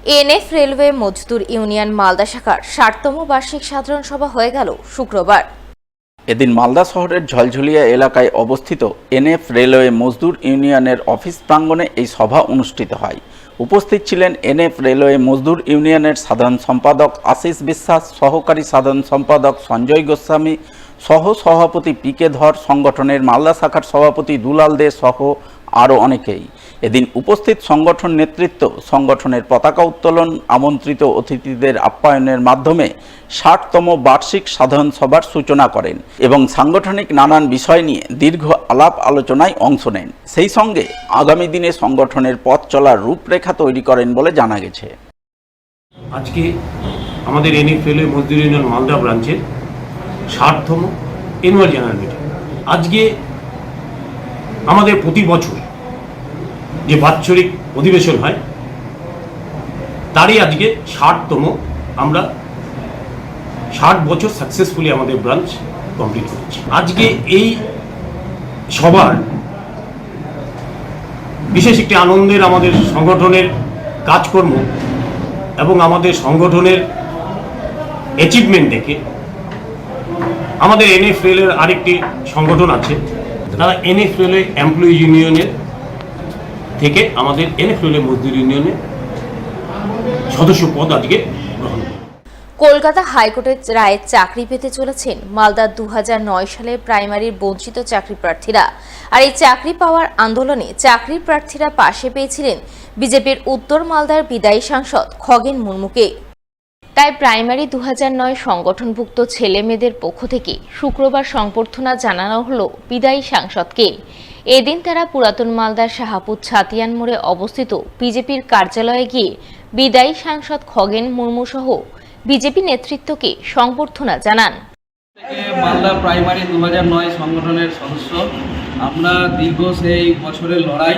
NF railway মজদুর union Malda শাখার ৬০তম বার্ষিক সাধারণ সভা হয়ে গেল শুক্রবার। এদিন মালদা শহরের ঝলঝলিয়া এলাকায় অবস্থিত এনএফ রেলওয়ে মজদুর ইউনিয়নের অফিস প্রাঙ্গণে এই সভা অনুষ্ঠিত হয়। উপস্থিত ছিলেন এনএফ রেলওয়ে মজদুর ইউনিয়নের সাধারণ সম্পাদক আশিস বিশ্বাস, সহকারী সাধারণ সম্পাদক সঞ্জয় গোস্বামী, সহ সভাপতি পিকে ধর, সংগঠনের মালদা শাখার সভাপতি দুলাল দে সহ আরও অনেকেই। এদিন উপস্থিত সংগঠন নেতৃত্ব সংগঠনের পতাকা উত্তোলন, আমন্ত্রিত অতিথিদের আপ্যায়নের মাধ্যমে ৬০তম বার্ষিক সাধারণ সভার সূচনা করেন এবং সাংগঠনিক নানান বিষয় নিয়ে দীর্ঘ আলাপ আলোচনায় অংশ নেন। সেই সঙ্গে আগামী দিনে সংগঠনের পথ চলার রূপরেখা তৈরি করেন বলে জানা গেছে। আজকে আমাদের এনএফ রেলওয়ে মজদুর ইউনিয়ন মালদা ব্রাঞ্চের ৬০তম অ্যানুয়াল জেনারেল মিটিং। আজকে আমাদের প্রতি বছর যে বাৎসরিক অধিবেশন হয় তারই আজকে ৬০তম, আমরা ৬০ বছর সাকসেসফুলি আমাদের ব্রাঞ্চ কমপ্লিট করেছি। আজকে এই সভার বিশেষ একটি আনন্দের আমাদের সংগঠনের কাজকর্ম এবং আমাদের সংগঠনের অ্যাচিভমেন্ট দেখে আমাদের এনএফ রেলের আরেকটি সংগঠন আছে, তারা এনএফ রেলওয়ে এমপ্লয়ি ইউনিয়নের থেকে আমাদের এনএফ রেলওয়ে মজদুর ইউনিয়নের সদস্য পদ আজকে গ্রহণ করে। কলকাতা হাইকোর্টের রায়ে চাকরি পেতে চলেছেন মালদার ২০০৯ সালে প্রাইমারির বঞ্চিত চাকরি প্রার্থীরা। আর এই চাকরি পাওয়ার আন্দোলনে চাকরি প্রার্থীরা পাশে পেয়েছিলেন বিজেপির উত্তর মালদার বিদায়ী সাংসদ খগেন মুর্মুকে। তাই প্রাইমারি ২০০৯ সংগঠনভুক্ত ছেলে মেয়েদের পক্ষ থেকে শুক্রবার সংবর্ধনা জানানো হলো বিদায়ী সাংসদকে। এদিন তারা পুরাতন মালদার শাহাপুর ছাতিয়ান মোড়ে অবস্থিত বিজেপির কার্যালয়ে গিয়ে বিদায়ী সাংসদ খগেন মুর্মু সহ বিজেপি নেতৃত্বকে সংবর্ধনা জানান। মালদা প্রাইমারি ২০০৯ সংগঠনের সদস্য আমরা দীর্ঘ সেই বছরের লড়াই,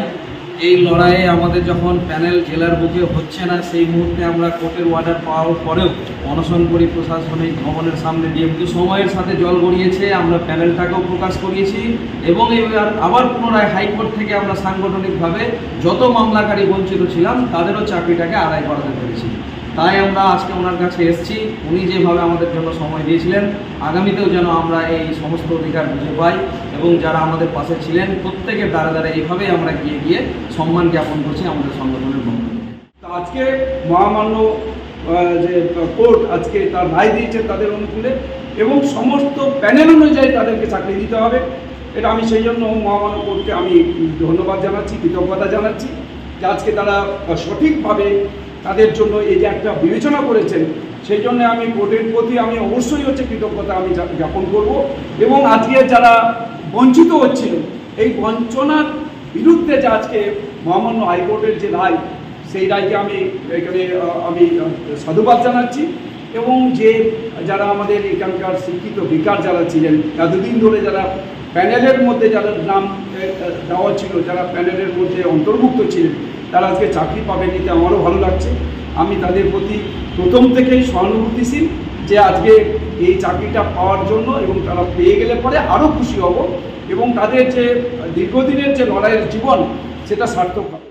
এই লড়াইয়ে আমাদের যখন প্যানেল জেলার বুকে হচ্ছে না, সেই মুহূর্তে আমরা কোর্টের অর্ডার পাওয়ার পরেও অনশন করি প্রশাসনিক ভবনের সামনে দিয়ে। কিন্তু সময়ের সাথে জল গড়িয়েছে, আমরা প্যানেলটাকেও প্রকাশ করিয়েছি এবং এবার আবার পুনরায় হাইকোর্ট থেকে আমরা সাংগঠনিকভাবে যত মামলাকারী বঞ্চিত ছিলাম তাদেরও চাকরিটাকে আদায় করাতে পেরেছি। তাই আমরা আজকে ওনার কাছে এসেছি। উনি যেভাবে আমাদের জন্য সময় দিয়েছিলেন, আগামীতেও যেন আমরা এই সমস্ত অধিকার বুঝে পাই এবং যারা আমাদের পাশে ছিলেন প্রত্যেকের দ্বারা দ্বারা এইভাবেই আমরা গিয়ে গিয়ে সম্মান জ্ঞাপন করছি আমাদের সংগঠনের পক্ষ থেকে। আজকে মহামান্য যে কোর্ট আজকে তার রায় দিয়েছে তাদের অনুকূলে এবং সমস্ত প্যানেল অনুযায়ী তাদেরকে চাকরি দিতে হবে। এটা আমি সেই জন্য মহামান্য কোর্টকে আমি ধন্যবাদ জানাচ্ছি, কৃতজ্ঞতা জানাচ্ছি যে আজকে তারা সঠিকভাবে তাদের জন্য এই যে একটা বিবেচনা করেছেন, সেই জন্য আমি কোর্টের প্রতি আমি অবশ্যই কৃতজ্ঞতা আমি জ্ঞাপন করব। এবং আজকে যারা বঞ্চিত হচ্ছিল, এই বঞ্চনার বিরুদ্ধে যে আজকে মহামান্য হাইকোর্টের যে রায়, সেই রায়কে আমি এখানে আমি সাধুবাদ জানাচ্ছি। এবং যে যারা আমাদের এখানকার শিক্ষিত বেকার যারা ছিলেন, এতদিন ধরে যারা প্যানেলের মধ্যে যারা নাম দেওয়া ছিল, যারা প্যানেলের মধ্যে অন্তর্ভুক্ত ছিলেন, তারা আজকে চাকরি পাবেন, এতে আমারও ভালো লাগছে। আমি তাদের প্রতি প্রথম থেকেই সহানুভূতিশীল যে আজকে এই চাকরিটা পাওয়ার জন্য, এবং তারা পেয়ে গেলে পরে আরও খুশি হব এবং তাদের যে দীর্ঘদিনের যে লড়াইয়ের জীবন সেটা সার্থক হবে।